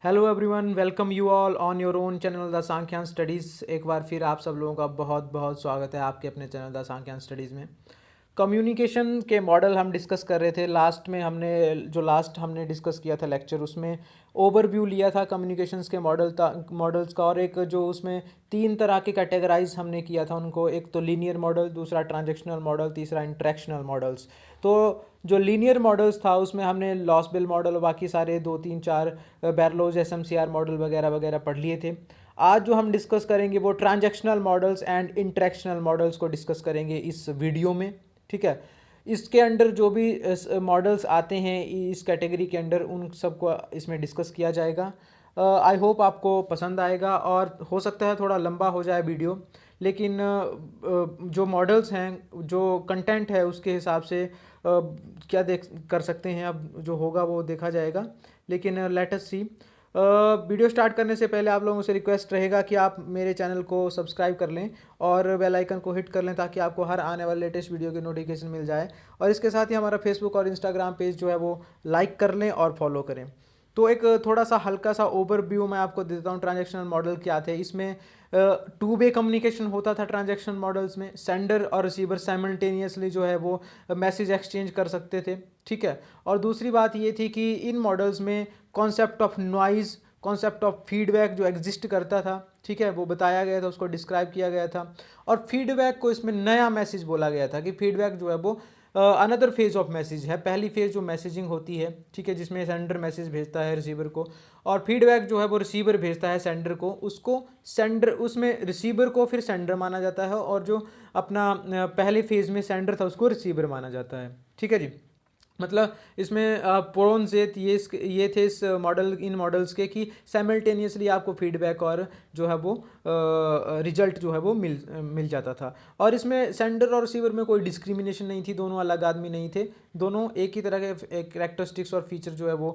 Hello everyone, welcome you all on your own channel the Sankhyan studies. एक बार फिर आप सब लोगों का बहुत बहुत स्वागत है आपके अपने चैनल द सांख्यान स्टडीज़ में। कम्युनिकेशन के मॉडल हम डिस्कस कर रहे थे। लास्ट हमने डिस्कस किया था लेक्चर, उसमें ओवरव्यू लिया था कम्युनिकेशंस के मॉडल्स का, और एक जो उसमें तीन तरह के कैटेगराइज हमने किया था उनको, एक तो लीनियर मॉडल, दूसरा ट्रांजैक्शनल मॉडल, तीसरा इंटरेक्शनल मॉडल्स। तो जो लीनियर मॉडल्स था उसमें हमने लॉस बेल मॉडल और बाकी सारे 2 3 4 बैरलोज एसएमसीआर मॉडल वगैरह वगैरह पढ़ लिए थे। आज जो हम डिस्कस करेंगे वो transactional models and interactional models को डिस्कस करेंगे इस वीडियो में। ठीक है, इसके अंडर जो भी मॉडल्स आते हैं इस कैटेगरी के अंडर, उन सबको इसमें डिस्कस किया जाएगा। आई होप आपको पसंद आएगा, और हो सकता है थोड़ा लंबा हो जाए वीडियो, लेकिन जो मॉडल्स हैं, जो कंटेंट है, उसके हिसाब से क्या देख कर सकते हैं। अब जो होगा वो देखा जाएगा, लेकिन लेट अस सी। वीडियो स्टार्ट करने से पहले आप लोगों से रिक्वेस्ट रहेगा कि आप मेरे चैनल को सब्सक्राइब कर लें और बेल आइकन को हिट कर लें, ताकि आपको हर आने वाले लेटेस्ट वीडियो की नोटिफिकेशन मिल जाए। और इसके साथ ही हमारा फेसबुक और इंस्टाग्राम पेज जो है वो लाइक कर लें और फॉलो करें। तो एक थोड़ा सा हल्का सा ओवरव्यू मैं आपको देता हूँ ट्रांजैक्शनल मॉडल क्या थे। इसमें टू वे कम्युनिकेशन होता था ट्रांजैक्शनल मॉडल्स में। सेंडर और रिसीवर साइमल्टेनियसली जो है वो मैसेज एक्सचेंज कर सकते थे। ठीक है, और दूसरी बात ये थी कि इन मॉडल्स में concept of noise, concept of feedback जो एग्जिस्ट करता था, ठीक है, वो बताया गया था, उसको डिस्क्राइब किया गया था। और फीडबैक को इसमें नया मैसेज बोला गया था कि फीडबैक जो है वो अनदर फेज ऑफ मैसेज है। पहली फेज जो मैसेजिंग होती है, ठीक है, जिसमें सेंडर मैसेज भेजता है रिसीवर को, और फीडबैक जो है वो रिसीवर भेजता है सेंडर को। उसको सेंडर, उसमें रिसीवर को फिर सेंडर माना जाता है, और जो अपना पहले फेज में सेंडर था उसको रिसीवर माना जाता है। ठीक है जी, मतलब इसमें प्रोन्स ये थे इस मॉडल, इन मॉडल्स के, कि साइमल्टेनियसली आपको फीडबैक और जो है वो रिजल्ट जो है वो मिल जाता था। और इसमें सेंडर और रिसीवर में कोई डिस्क्रिमिनेशन नहीं थी, दोनों अलग आदमी नहीं थे, दोनों एक ही तरह के कैरेक्टरिस्टिक्स और फीचर जो है वो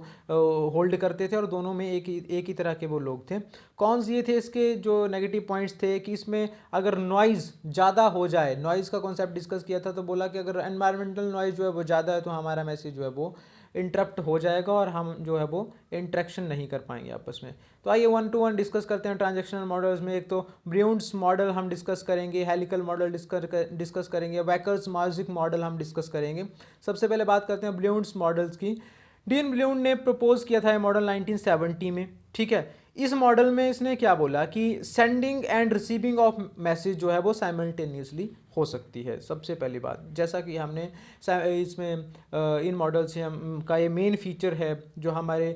होल्ड करते थे, और दोनों में एक ही तरह के वो लोग थे। कॉन्स ये थे इसके, जो नेगेटिव पॉइंट्स थे, कि इसमें अगर नॉइज़ ज़्यादा हो जाए, नॉइज़ का कॉन्सेप्ट डिस्कस किया था, तो बोला कि अगर एनवायरमेंटल नॉइज़ जो है वो ज़्यादा है तो हमारा मैसेज जो है वो इंटरप्ट हो जाएगा और हम जो है वो इंटरेक्शन नहीं कर पाएंगे आपस में। तो आइए 1 to 1 डिस्कस करते हैं ट्रांजैक्शनल मॉडल्स में। एक तो ब्रिउन्स मॉडल हम डिस्कस करेंगे, हेलिकल मॉडल डिस्कस करेंगे, वैकर्स मॉर्जिक मॉडल हम डिस्कस करेंगे। सबसे पहले बात करते हैं ब्रिउन्स मॉडल्स की। डीन ब्रिउन ने प्रपोज किया था ये मॉडल 1970 में। ठीक है, इस मॉडल में इसने क्या बोला कि sending end receiving of message जो है वो साइमल्टेनियसली हो सकती है। सबसे पहली बात, जैसा कि हमने इसमें इन मॉडल से हम का ये मेन फीचर है, जो हमारे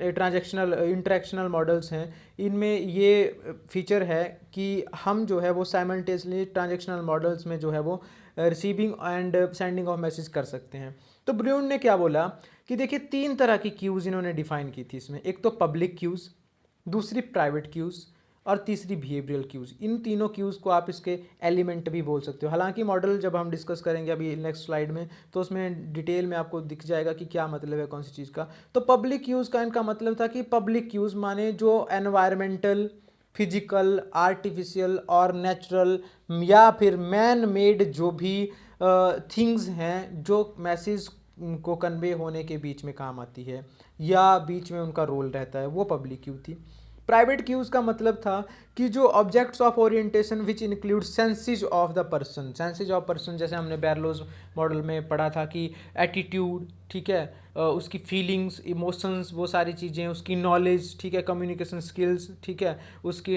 इंटरेक्शनल मॉडल्स हैं, इनमें ये फीचर है कि हम जो है वो साइमल्टेनियसली ट्रांजैक्शनल मॉडल्स में जो है वो receiving end sending of message कर सकते हैं। तो ब्रिउन ने क्या बोला कि देखिए, 3 तरह की क्यूज़ इन्होंने डिफाइन की थी इसमें। एक तो पब्लिक क्यूज़, दूसरी प्राइवेट क्यूज़, और तीसरी बिहेवियरल क्यूज़। इन तीनों क्यूज़ को आप इसके एलिमेंट भी बोल सकते हो। हालांकि मॉडल जब हम डिस्कस करेंगे अभी नेक्स्ट स्लाइड में, तो उसमें डिटेल में आपको दिख जाएगा कि क्या मतलब है कौन सी चीज़ का। तो पब्लिक क्यूज़ का इनका मतलब था कि पब्लिक क्यूज़ माने जो एनवायरमेंटल, फिजिकल, आर्टिफिशियल और नेचुरल या फिर मैन मेड जो भी थिंग्स हैं, जो मैसेज को कन्वे होने के बीच में काम आती है या बीच में उनका रोल रहता है, वो पब्लिक क्यू थी। प्राइवेट क्यूज़ का मतलब था कि जो objects of orientation which include senses of the person. Senses of person जैसे हमने बैरलोज मॉडल में पढ़ा था कि एटीट्यूड, ठीक है, उसकी फीलिंग्स, इमोशंस, वो सारी चीज़ें, उसकी नॉलेज, ठीक है, कम्युनिकेशन स्किल्स, ठीक है, उसकी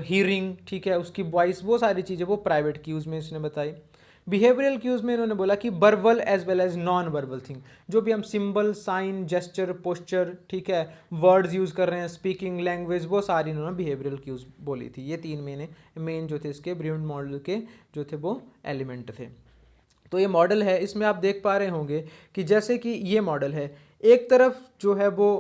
हीयरिंग, ठीक है, उसकी वॉइस, वो सारी चीज़ें वो प्राइवेट क्यूज़ में इसने बताई। बिहेवियरल क्यूज़ में इन्होंने बोला कि verbal as well as non verbal thing, जो भी हम सिंबल, साइन, जेस्चर, पोस्चर, ठीक है, वर्ड्स यूज़ कर रहे हैं, स्पीकिंग लैंग्वेज, वो सारी इन्होंने बिहेवियरल क्यूज़ बोली थी। ये 3 मेन जो थे इसके ब्रिउन मॉडल के जो थे वो एलिमेंट थे। तो ये मॉडल है, इसमें आप देख पा रहे होंगे कि जैसे कि ये मॉडल है, एक तरफ जो है वो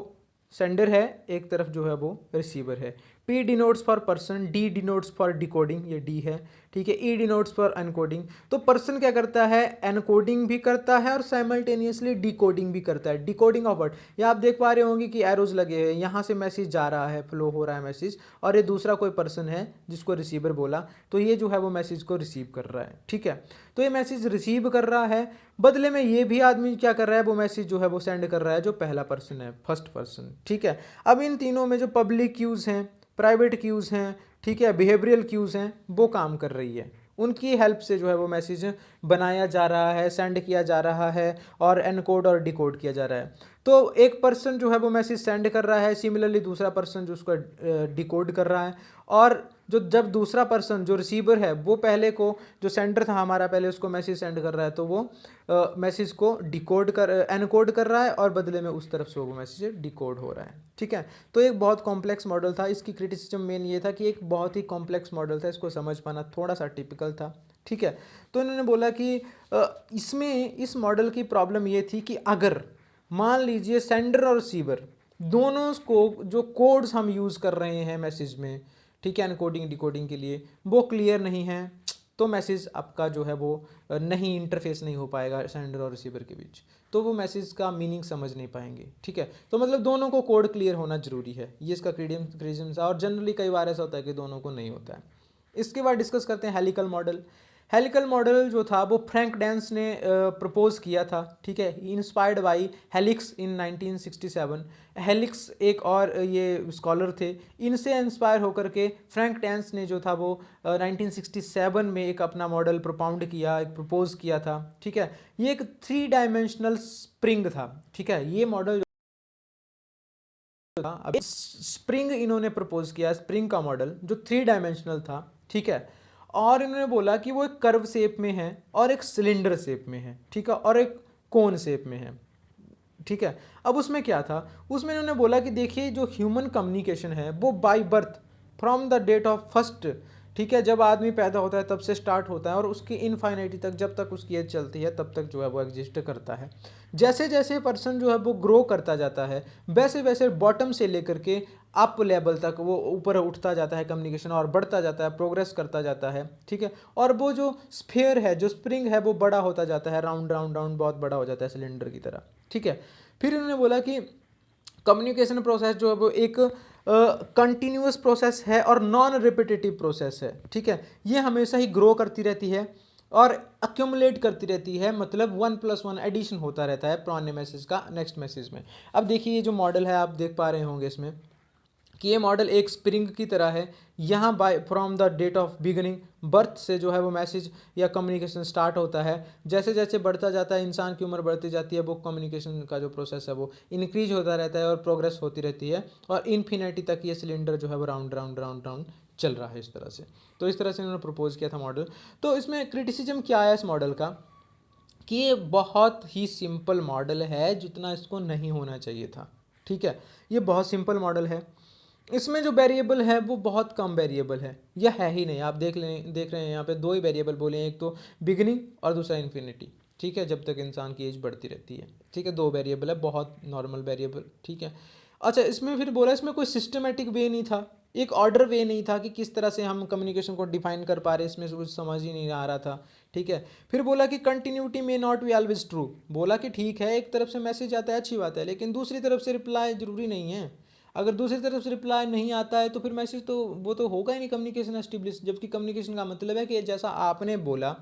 सेंडर है, एक तरफ जो है वो रिसीवर है। P denotes for person, D denotes for decoding, ये D है, ठीक है, E डिनोट्स फॉर एनकोडिंग। तो पर्सन क्या करता है, एनकोडिंग भी करता है और साइमल्टेनियसली डिकोडिंग भी करता है। डिकोडिंग ऑफ वर्ड, ये आप देख पा रहे होंगे कि एरोज लगे हैं, यहाँ से मैसेज जा रहा है, फ्लो हो रहा है मैसेज, और ये दूसरा कोई पर्सन है जिसको रिसीवर बोला, तो ये जो है वो मैसेज को रिसीव कर रहा है, ठीक है। तो ये मैसेज रिसीव कर रहा है, बदले में ये भी आदमी क्या कर रहा है, वो मैसेज जो है वो सेंड कर रहा है, जो पहला पर्सन है, फर्स्ट पर्सन, ठीक है। अब इन तीनों में जो पब्लिक क्यूज़ हैं, प्राइवेट क्यूज़ हैं, ठीक है, बिहेवियरल क्यूज़ हैं, वो काम कर रही है। उनकी हेल्प से जो है वो मैसेज बनाया जा रहा है, सेंड किया जा रहा है और एनकोड और डिकोड किया जा रहा है। तो एक पर्सन जो है वो मैसेज सेंड कर रहा है, सिमिलरली दूसरा पर्सन जो उसको डिकोड कर रहा है, और जब दूसरा पर्सन जो रिसीवर है वो पहले को, जो सेंडर था हमारा, पहले उसको मैसेज सेंड कर रहा है, तो वो मैसेज को डिकोड कर एनकोड कर रहा है और बदले में उस तरफ से वो मैसेज डिकोड हो रहा है, ठीक है। तो एक बहुत कॉम्प्लेक्स मॉडल था, इसकी क्रिटिसिज्म मेन ये था कि एक बहुत ही कॉम्प्लेक्स मॉडल था, इसको समझ पाना थोड़ा सा टिपिकल था, ठीक है। तो इन्होंने बोला कि इसमें इस मॉडल की प्रॉब्लम ये थी कि अगर मान लीजिए सेंडर और रिसीवर दोनों को जो कोड्स हम यूज़ कर रहे हैं मैसेज में, ठीक है, एनकोडिंग डिकोडिंग के लिए, वो क्लियर नहीं है, तो मैसेज आपका जो है वो नहीं, इंटरफेस नहीं हो पाएगा सेंडर और रिसीवर के बीच, तो वो मैसेज का मीनिंग समझ नहीं पाएंगे, ठीक है। तो मतलब दोनों को कोड क्लियर होना जरूरी है, ये इसका क्रिटिसिज्म था, और जनरली कई बार ऐसा होता है कि दोनों को नहीं होता है। इसके बाद डिस्कस करते हैं हेलिकल मॉडल। हेलिकल मॉडल जो था वो फ्रैंक डेंस ने प्रपोज किया था, ठीक है, inspired by helix in 1967। Helix एक और ये स्कॉलर थे, इनसे इंस्पायर होकर के फ्रैंक डेंस ने जो था वो 1967 में एक अपना मॉडल प्रोपाउंड किया, एक प्रपोज किया था, ठीक है। ये एक 3 डायमेंशनल स्प्रिंग था, ठीक है। ये मॉडल था, अब स्प्रिंग इन्होंने प्रपोज किया, स्प्रिंग का मॉडल जो 3 डायमेंशनल था, ठीक है, और इन्होंने बोला कि वो एक कर्व शेप में है और एक सिलेंडर शेप में है, ठीक है, और एक कोन शेप में है, ठीक है। अब उसमें क्या था, उसमें इन्होंने बोला कि देखिए जो ह्यूमन कम्युनिकेशन है वो by birth from the date of first, ठीक है, जब आदमी पैदा होता है तब से स्टार्ट होता है और उसकी इनफाइनिटी तक, जब तक उसकी एज चलती है तब तक जो है वो एग्जिस्ट करता है। जैसे जैसे पर्सन जो है वो ग्रो करता जाता है, वैसे वैसे बॉटम से लेकर के अप लेवल तक वो ऊपर उठता जाता है कम्युनिकेशन, और बढ़ता जाता है, प्रोग्रेस करता जाता है, ठीक है। और वो जो स्फीयर है, जो स्प्रिंग है, वो बड़ा होता जाता है, राउंड राउंड राउंड बहुत बड़ा हो जाता है सिलेंडर की तरह, ठीक है। फिर इन्होंने बोला कि कम्युनिकेशन प्रोसेस जो है वो एक कंटिन्यूअस प्रोसेस है और नॉन रिपीटेटिव प्रोसेस है, ठीक है। ये हमेशा ही ग्रो करती रहती है और अक्यूमुलेट करती रहती है, मतलब 1+1 एडिशन होता रहता है पुराने मैसेज का नेक्स्ट मैसेज में। अब देखिए ये जो मॉडल है आप देख पा रहे होंगे इसमें कि ये मॉडल एक स्प्रिंग की तरह है, यहाँ by from the date of beginning, birth से जो है वो मैसेज या कम्युनिकेशन स्टार्ट होता है, जैसे जैसे बढ़ता जाता है, इंसान की उम्र बढ़ती जाती है, वो कम्युनिकेशन का जो प्रोसेस है वो इंक्रीज होता रहता है और प्रोग्रेस होती रहती है, और इन्फिनिटी तक ये सिलेंडर जो है वो राउंड राउंड राउंड राउंड चल रहा है इस तरह से। तो इस तरह से इन्होंने प्रपोज किया था मॉडल। तो इसमें क्रिटिसिज्म क्या आया इस मॉडल का, कि ये बहुत ही सिंपल मॉडल है, जितना इसको नहीं होना चाहिए था, ठीक है। ये बहुत सिंपल मॉडल है, इसमें जो वेरिएबल है वो बहुत कम वेरिएबल है, या है ही नहीं। आप देख रहे हैं यहाँ पे 2 ही वेरिएबल बोले हैं, एक तो बिगिनिंग और दूसरा इन्फिनिटी, ठीक है, जब तक इंसान की एज बढ़ती रहती है, ठीक है। 2 वेरिएबल है, बहुत नॉर्मल वेरिएबल, ठीक है। अच्छा, इसमें फिर बोला इसमें कोई सिस्टमेटिक वे नहीं था, एक ऑर्डर वे नहीं था कि किस तरह से हम कम्युनिकेशन को डिफाइन कर पा रहे, इसमें से कुछ समझ ही नहीं आ रहा था, ठीक है। फिर बोला कि कंटिन्यूटी में नॉट बी ऑलवेज ट्रू, बोला कि ठीक है एक तरफ से मैसेज आता है अच्छी बात है, लेकिन दूसरी तरफ से रिप्लाई जरूरी नहीं है। अगर दूसरी तरफ से रिप्लाई नहीं आता है तो फिर मैसेज तो वो तो होगा ही नहीं कम्युनिकेशन एस्टेब्लिश, जबकि कम्युनिकेशन का मतलब है कि जैसा आपने बोला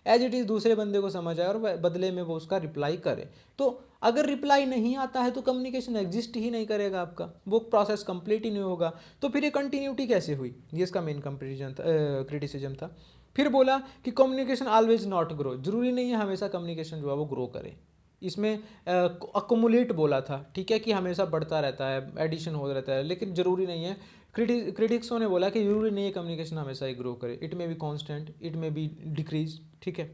एज इट इज़ दूसरे बंदे को समझ आए और बदले में वो उसका रिप्लाई करे। तो अगर रिप्लाई नहीं आता है तो कम्युनिकेशन एग्जिस्ट ही नहीं करेगा, आपका वो प्रोसेस कंप्लीट ही नहीं होगा। तो फिर ये कंटिन्यूटी कैसे हुई, ये इसका मेन कंपेरिजन था, क्रिटिसिज्म था। फिर बोला कि कम्युनिकेशन ऑलवेज नॉट ग्रो, जरूरी नहीं है हमेशा कम्युनिकेशन जो है वो ग्रो करे, इसमें अकोमुलेट बोला था, ठीक है, कि हमेशा बढ़ता रहता है, एडिशन हो रहता है, लेकिन ज़रूरी नहीं है। क्रिटिक्सों ने बोला कि ज़रूरी नहीं है कम्युनिकेशन हमेशा ही ग्रो करे, इट में बी कांस्टेंट, इट में बी डिक्रीज, ठीक है।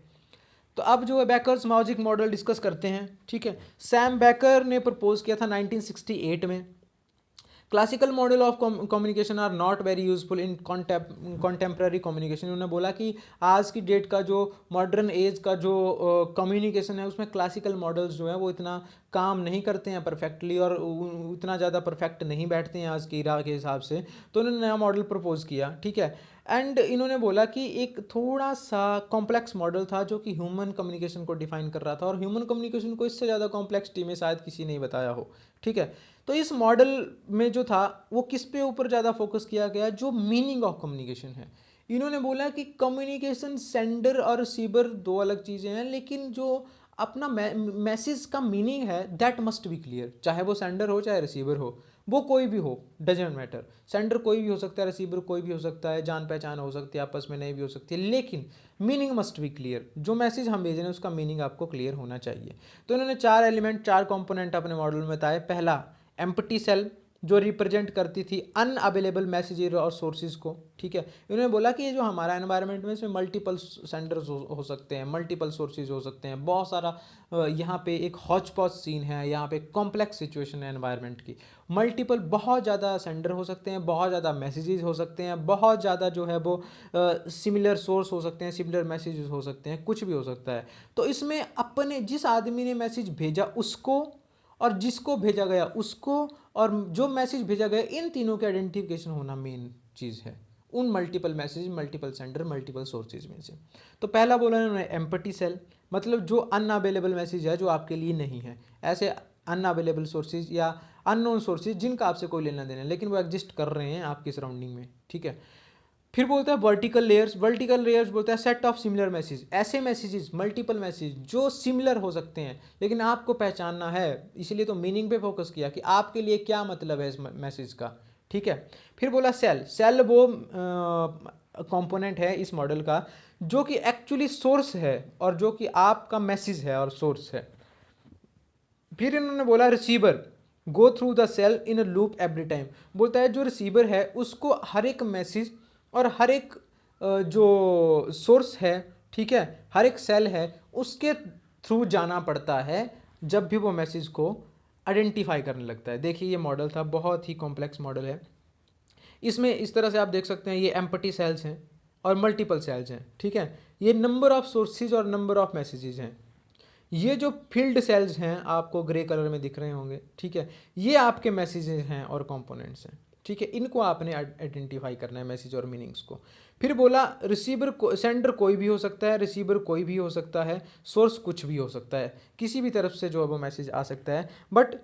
तो अब जो है बैकर्स लॉजिक मॉडल डिस्कस करते हैं, ठीक है। सैम बैकर ने प्रपोज किया था 1968 में। Classical model of communication are not very useful in contemporary communication. उन्होंने बोला कि आज की डेट का जो मॉडर्न एज का जो कम्युनिकेशन है उसमें क्लासिकल मॉडल्स जो है वो इतना काम नहीं करते हैं परफेक्टली और उतना ज़्यादा परफेक्ट नहीं बैठते हैं आज की इरा के हिसाब से, तो उन्होंने नया मॉडल प्रपोज किया, ठीक है। एंड इन्होंने बोला कि एक थोड़ा सा कॉम्प्लेक्स मॉडल था जो कि ह्यूमन कम्युनिकेशन को डिफाइन कर रहा था, और ह्यूमन कम्युनिकेशन को इससे ज़्यादा कॉम्प्लेक्सिटी में शायद किसी ने बताया हो, ठीक है। तो इस मॉडल में जो था वो किस पे ऊपर ज़्यादा फोकस किया गया, जो मीनिंग ऑफ कम्युनिकेशन है। इन्होंने बोला कि कम्युनिकेशन सेंडर और रिसीवर दो अलग चीज़ें हैं, लेकिन जो अपना मैसेज का मीनिंग है दैट मस्ट बी क्लियर, चाहे वो सेंडर हो चाहे रिसीवर हो, वो कोई भी हो, डजेंट मैटर। सेंडर कोई भी हो सकता है, रिसीवर कोई भी हो सकता है, जान पहचान हो सकती है, आपस में नहीं भी हो सकती है, लेकिन मीनिंग मस्ट बी क्लियर। जो मैसेज हम भेज रहे हैं उसका मीनिंग आपको क्लियर होना चाहिए। तो इन्होंने 4 एलिमेंट, 4 कंपोनेंट अपने मॉडल में बताए। पहला एम्प्टी सेल, जो रिप्रेजेंट करती थी अनअवेलेबल मैसेजेस और सोर्सेज को, ठीक है। इन्होंने बोला कि ये जो हमारा एनवायरनमेंट में इसमें मल्टीपल सेंडर्स हो सकते हैं, मल्टीपल सोर्सेज हो सकते हैं, बहुत सारा यहाँ पे एक हॉच पॉच सीन है, यहाँ पे कॉम्प्लेक्स सिचुएशन है एनवायरनमेंट की, मल्टीपल बहुत ज़्यादा सेंडर हो सकते हैं, बहुत ज़्यादा मैसेजेस हो सकते हैं, बहुत ज़्यादा जो है वो सिमिलर सोर्स हो सकते हैं, सिमिलर मैसेजेस हो सकते हैं, कुछ भी हो सकता है। तो इसमें अपने जिस आदमी ने मैसेज भेजा उसको, और जिसको भेजा गया उसको, और जो मैसेज भेजा गया, इन तीनों के आइडेंटिफिकेशन होना मेन चीज़ है उन multiple message, multiple sender, multiple sources में से। तो पहला बोला उन्होंने एम्पटी सेल, मतलब जो अनअवेलेबल मैसेज है, जो आपके लिए नहीं है, ऐसे अनअवेलेबल सोर्सेज या अननोन सोर्सेज जिनका आपसे कोई लेना देना है, लेकिन वो एग्जिस्ट कर रहे हैं आपकी सराउंडिंग में, ठीक है। फिर बोलता है वर्टिकल लेयर्स, वर्टिकल लेयर्स बोलता है सेट ऑफ सिमिलर मैसेज, ऐसे मैसेजेस, मल्टीपल मैसेज जो सिमिलर हो सकते हैं लेकिन आपको पहचानना है, इसलिए तो मीनिंग पे फोकस किया कि आपके लिए क्या मतलब है इस मैसेज का, ठीक है। फिर बोला सेल, सेल वो कंपोनेंट है इस मॉडल का जो कि एक्चुअली सोर्स है, और जो कि आपका मैसेज है और सोर्स है। फिर इन्होंने बोला receiver, go through the cell in a loop every time, बोलता है जो रिसीवर है उसको हर एक मैसेज और हर एक जो सोर्स है, ठीक है, हर एक सेल है उसके थ्रू जाना पड़ता है जब भी वो मैसेज को आइडेंटिफाई करने लगता है। देखिए ये मॉडल था, बहुत ही कॉम्प्लेक्स मॉडल है। इसमें इस तरह से आप देख सकते हैं, ये एम्पटी सेल्स हैं और मल्टीपल सेल्स हैं, ठीक है। ये नंबर ऑफ सोर्सेज और नंबर ऑफ मैसेजेस हैं। ये जो फील्ड सेल्स हैं आपको ग्रे कलर में दिख रहे होंगे, ठीक है, ये आपके मैसेजेस हैं और कंपोनेंट्स हैं, ठीक है। इनको आपने आइडेंटिफाई करना है, मैसेज और मीनिंग्स को। फिर बोला रिसीवर को, सेंडर कोई भी हो सकता है, रिसीवर कोई भी हो सकता है, सोर्स कुछ भी हो सकता है, किसी भी तरफ से जो है वो मैसेज आ सकता है, but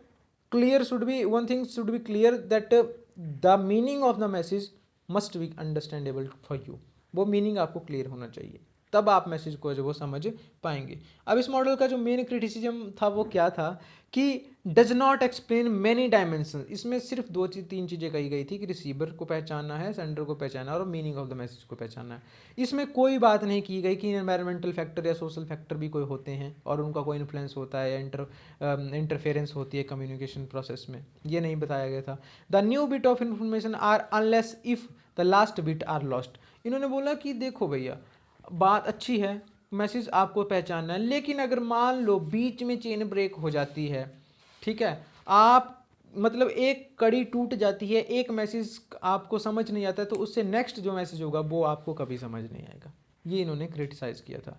clear should be, one thing should be clear that the meaning of the message must be understandable for you. वो मीनिंग आपको क्लियर होना चाहिए, तब आप मैसेज को जो वो समझ पाएंगे। अब इस मॉडल का जो मेन क्रिटिसिज्म था वो क्या था कि does not explain many dimension. इसमें सिर्फ 2-3 चीज़ें कही गई थी कि रिसीवर को पहचानना है, सेंडर को पहचानना है और मीनिंग ऑफ द मैसेज को पहचानना है। इसमें कोई बात नहीं की गई कि एनवायरमेंटल फैक्टर या सोशल फैक्टर भी कोई होते हैं और उनका कोई इन्फ्लुएंस होता है या इंटरफेरेंस होती है कम्युनिकेशन प्रोसेस में, ये नहीं बताया गया था। The new bit of information are unless if the last bit are lost. इन्होंने बोला कि देखो भैया, बात अच्छी है, मैसेज आपको पहचानना है, लेकिन अगर मान लो बीच में चेन ब्रेक हो जाती है, ठीक है, आप मतलब एक कड़ी टूट जाती है, एक मैसेज आपको समझ नहीं आता है, तो उससे नेक्स्ट जो मैसेज होगा वो आपको कभी समझ नहीं आएगा। ये इन्होंने क्रिटिसाइज किया था।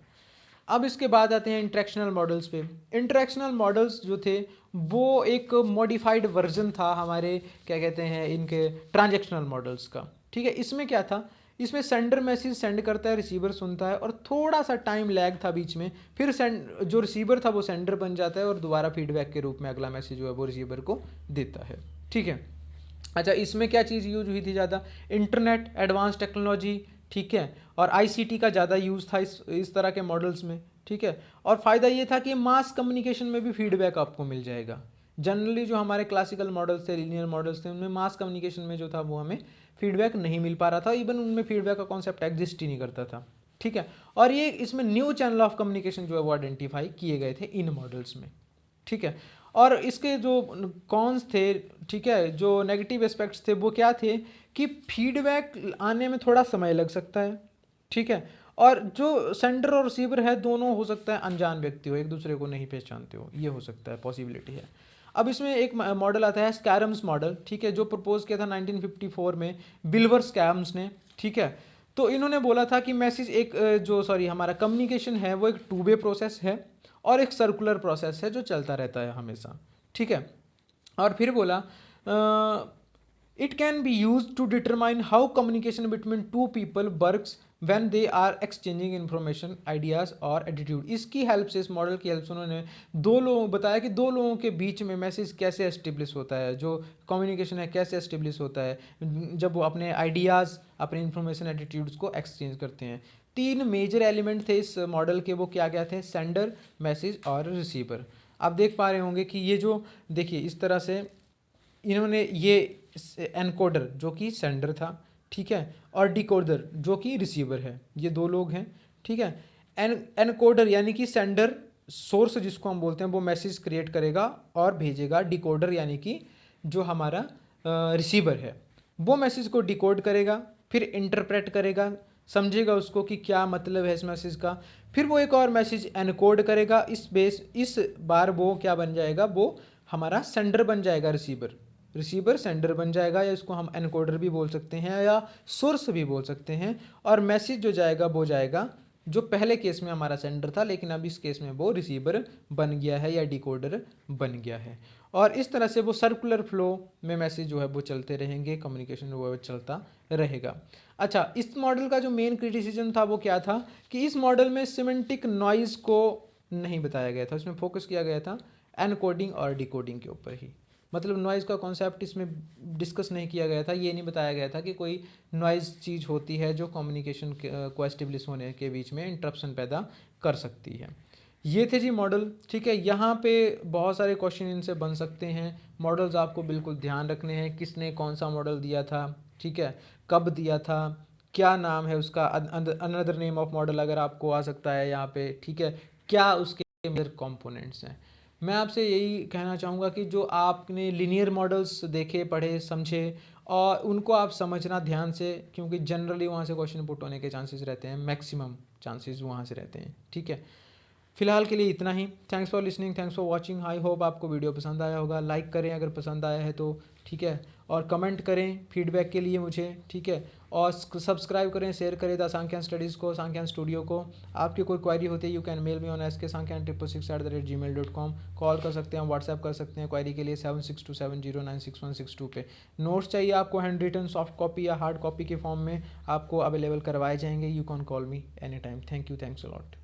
अब इसके बाद आते हैं इंटरेक्शनल मॉडल्स पे। इंटरेक्शनल मॉडल्स जो थे वो एक मॉडिफाइड वर्जन था हमारे, क्या कहते हैं, इनके ट्रांजैक्शनल मॉडल्स का, ठीक है। इसमें क्या था, इसमें सेंडर मैसेज सेंड करता है, रिसीवर सुनता है, और थोड़ा सा टाइम लैग था बीच में, फिर जो रिसीवर था वो सेंडर बन जाता है और दोबारा फीडबैक के रूप में अगला मैसेज जो है वो रिसीवर को देता है, ठीक है। अच्छा, इसमें क्या चीज़ यूज हुई थी ज़्यादा, इंटरनेट, एडवांस टेक्नोलॉजी, ठीक है, और आईसीटी का ज़्यादा यूज़ था इस तरह के मॉडल्स में, ठीक है। और फ़ायदा ये था कि मास कम्युनिकेशन में भी फीडबैक आपको मिल जाएगा। जनरली जो हमारे क्लासिकल मॉडल्स थे, लीनियर मॉडल्स थे, उनमें मास कम्युनिकेशन में जो था वो हमें फीडबैक नहीं मिल पा रहा था, इवन उनमें फीडबैक का कॉन्सेप्ट एग्जिस्ट ही नहीं करता था, ठीक है। और ये इसमें न्यू चैनल ऑफ कम्युनिकेशन जो है वो आइडेंटिफाई किए गए थे इन मॉडल्स में, ठीक है। और इसके जो कॉन्स थे, ठीक है, जो नेगेटिव एस्पेक्ट्स थे वो क्या थे कि फीडबैक आने में थोड़ा समय लग सकता है, ठीक है। और जो सेंडर और रिसीवर है दोनों हो सकता है अनजान व्यक्ति हो, एक दूसरे को नहीं पहचानते हो, ये हो सकता है, पॉसिबिलिटी है। अब इसमें एक मॉडल आता है स्कैरम्स मॉडल, ठीक है, जो प्रपोज किया था 1954 में बिल्वर स्कैम्स ने, ठीक है। तो इन्होंने बोला था कि मैसेज एक जो हमारा कम्युनिकेशन है वो एक टू वे प्रोसेस है, और एक सर्कुलर प्रोसेस है जो चलता रहता है हमेशा, ठीक है। और फिर बोला it can be use to determine how communication between two people works when they are exchanging information ideas और एटीट्यूड। इसकी हेल्प से, इस मॉडल की हेल्प से उन्होंने दो लोगों बताया कि दो लोगों के बीच में मैसेज कैसे एस्टेब्लिश होता है, जो कम्युनिकेशन है कैसे एस्टेब्लिश होता है जब वो अपने आइडियाज़, अपने इन्फॉर्मेशन, एटीट्यूड्स को एक्सचेंज करते हैं। तीन मेजर एलिमेंट थे इस मॉडल के, वो क्या क्या थे? सेंडर, मैसेज और रिसीवर। आप देख पा रहे होंगे कि ये जो, देखिए इस तरह से इन्होंने ये एनकोडर जो कि सेंडर था, ठीक है, और डिकोडर जो कि रिसीवर है, ये दो लोग हैं, ठीक है। एनकोडर यानी कि सेंडर, सोर्स जिसको हम बोलते हैं, वो मैसेज क्रिएट करेगा और भेजेगा। डिकोडर यानी कि जो हमारा रिसीवर है, वो मैसेज को डिकोड करेगा, फिर इंटरप्रेट करेगा, समझेगा उसको कि क्या मतलब है इस मैसेज का। फिर वो एक और मैसेज एनकोड करेगा, इस बार वो क्या बन जाएगा? वो हमारा सेंडर बन जाएगा, रिसीवर सेंडर बन जाएगा, या इसको हम एनकोडर भी बोल सकते हैं या सोर्स भी बोल सकते हैं। और मैसेज जो जाएगा वो जाएगा, जो पहले केस में हमारा सेंडर था, लेकिन अब इस केस में वो रिसीवर बन गया है या डिकोडर बन गया है। और इस तरह से वो सर्कुलर फ्लो में मैसेज जो है वो चलते रहेंगे, कम्युनिकेशन वो चलता रहेगा। अच्छा, इस मॉडल का जो मेन क्रिटिसिज्म था वो क्या था कि इस मॉडल में सिमेंटिक नॉइज को नहीं बताया गया था, इसमें फोकस किया गया था एनकोडिंग और डिकोडिंग के ऊपर ही। मतलब नॉइज़ का कॉन्सेप्ट इसमें डिस्कस नहीं किया गया था, ये नहीं बताया गया था कि कोई नॉइज़ चीज़ होती है जो कम्युनिकेशन को एस्टेब्लिश होने के बीच में इंटरप्शन पैदा कर सकती है। ये थे जी मॉडल, ठीक है। यहाँ पे बहुत सारे क्वेश्चन इनसे बन सकते हैं। मॉडल्स आपको बिल्कुल ध्यान रखने हैं, किसने कौन सा मॉडल दिया था, ठीक है, कब दिया था, क्या नाम है उसका, अनदर नेम ऑफ मॉडल अगर आपको आ सकता है यहाँ पे, ठीक है, क्या उसके मेजर कंपोनेंट्स हैं। मैं आपसे यही कहना चाहूँगा कि जो आपने लीनियर मॉडल्स देखे, पढ़े, समझे, और उनको आप समझना ध्यान से, क्योंकि जनरली वहाँ से क्वेश्चन पुट होने के चांसेस रहते हैं, मैक्सिमम चांसेस वहाँ से रहते हैं, ठीक है। फिलहाल के लिए इतना ही। Thanks for listening, thanks for watching. I hope आपको वीडियो पसंद आया होगा। लाइक करें अगर पसंद आया है तो, ठीक है, और कमेंट करें फीडबैक के लिए मुझे, ठीक है, और सब्सक्राइब करें, शेयर करें द सांख्यान स्टडीज़ को, सांख्यान स्टूडियो को। आपकी कोई क्वायरी होती है, you can mail me on SK-Sankyan666@gmail.com। Call कर सकते हैं, व्हाट्सएप कर सकते हैं क्वायरी के लिए 7627096162 पे। नोट्स चाहिए आपको हैंड रिटन, सॉफ्ट कॉपी या हार्ड कॉपी के फॉर्म में, आपको अवेलेबल करवाए जाएंगे। You can call me any time. Thank you, thanks a lot.